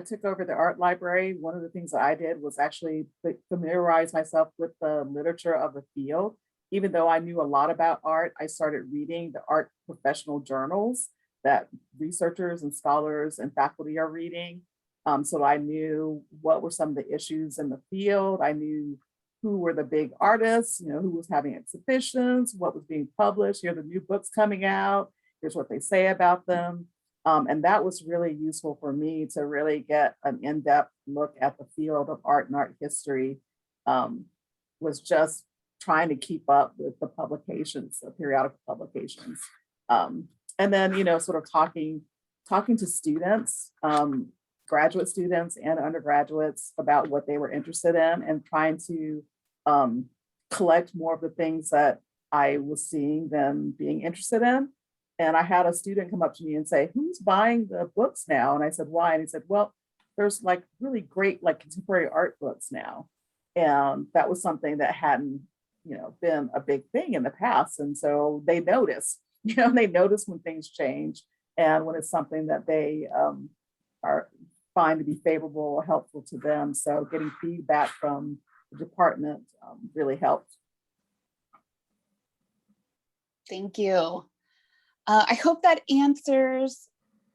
took over the art library, one of the things that I did was actually familiarize myself with the literature of the field. Even though I knew a lot about art, I started reading the art professional journals that researchers and scholars and faculty are reading. So I knew what were some of the issues in the field. I knew who were the big artists, who was having exhibitions, what was being published. Here are the new books coming out. Here's what they say about them. And that was really useful for me to really get an in-depth look at the field of art and art history. Was just trying to keep up with the publications, the periodical publications. And then, sort of talking to students, graduate students and undergraduates about what they were interested in and trying to collect more of the things that I was seeing them being interested in. And I had a student come up to me and say, who's buying the books now? And I said, why? And he said, well, there's like really great like contemporary art books now. And that was something that hadn't, been a big thing in the past. And so they noticed, they notice when things change and when it's something that they are find to be favorable or helpful to them. So getting feedback from the department really helped. Thank you. I hope that answers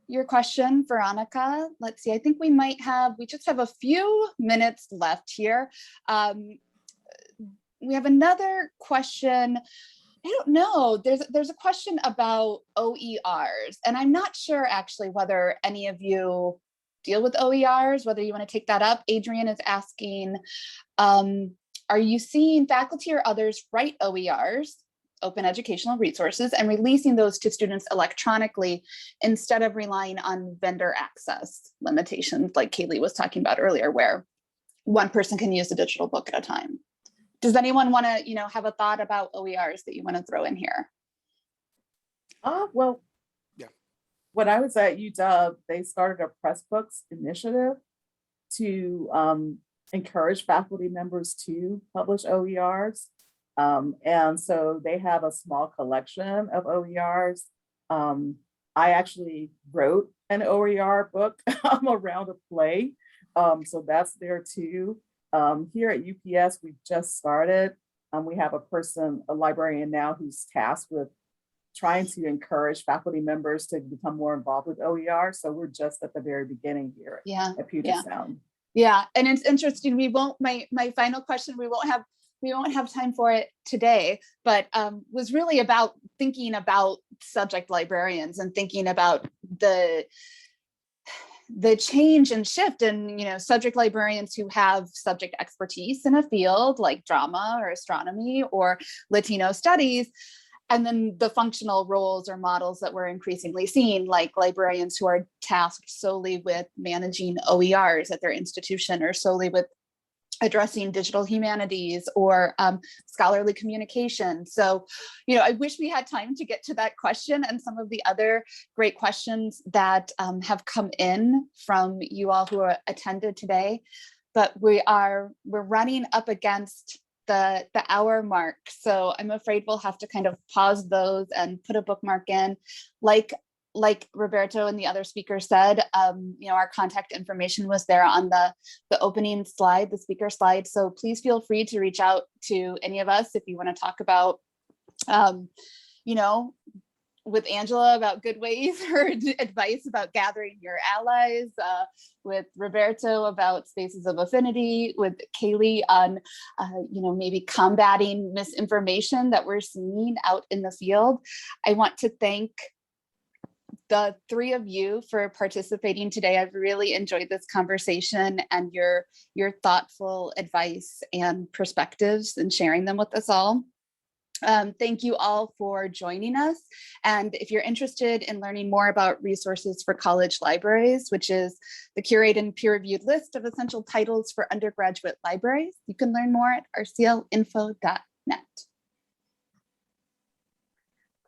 your question, Veronica. Let's see, I think we just have a few minutes left here. We have another question. I don't know, there's a question about OERs, and I'm not sure actually whether any of you deal with OERs, whether you want to take that up. Adrian is asking, are you seeing faculty or others write OERs, open educational resources, and releasing those to students electronically instead of relying on vendor access limitations like Kaylee was talking about earlier, where one person can use a digital book at a time? Does anyone want to, have a thought about OERs that you want to throw in here? Well, yeah. When I was at UW, they started a Pressbooks initiative to encourage faculty members to publish OERs. And so they have a small collection of OERs. I actually wrote an OER book around a play. So that's there too. Here at UPS, we've just started. We have a librarian now who's tasked with trying to encourage faculty members to become more involved with OER. So we're just at the very beginning here at Puget Sound. Yeah, and it's interesting. My final question, we won't have time for it today, but was really about thinking about subject librarians and thinking about the change and shift in, subject librarians who have subject expertise in a field like drama or astronomy or Latino studies, and then the functional roles or models that we're increasingly seeing, like librarians who are tasked solely with managing OERs at their institution or solely with addressing digital humanities or scholarly communication. So, I wish we had time to get to that question and some of the other great questions that have come in from you all who are attended today. But we're running up against the hour mark. So I'm afraid we'll have to kind of pause those and put a bookmark in. Like Roberto and the other speakers said, our contact information was there on the opening slide, the speaker slide. So please feel free to reach out to any of us if you want to talk about, with Angela about good ways or advice about gathering your allies, with Roberto about spaces of affinity, with Kaylee on, maybe combating misinformation that we're seeing out in the field. I want to thank the three of you for participating today. I've really enjoyed this conversation and your thoughtful advice and perspectives and sharing them with us all. Thank you all for joining us. And if you're interested in learning more about resources for college libraries, which is the curated and peer-reviewed list of essential titles for undergraduate libraries, you can learn more at rclinfo.net.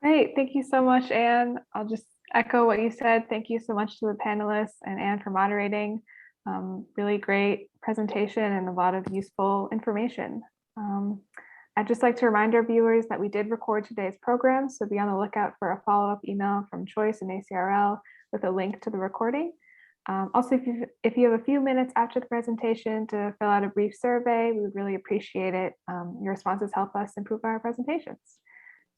Great, thank you so much, Anne. I'll just echo what you said. Thank you so much to the panelists and Anne for moderating. Really great presentation and a lot of useful information. I'd just like to remind our viewers that we did record today's program, so be on the lookout for a follow-up email from Choice and ACRL with a link to the recording. Also, if you have a few minutes after the presentation to fill out a brief survey, we would really appreciate it. Your responses help us improve our presentations.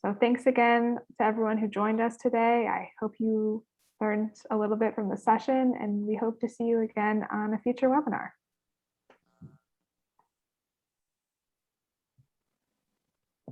So thanks again to everyone who joined us today. I hope you learned a little bit from the session, and we hope to see you again on a future webinar.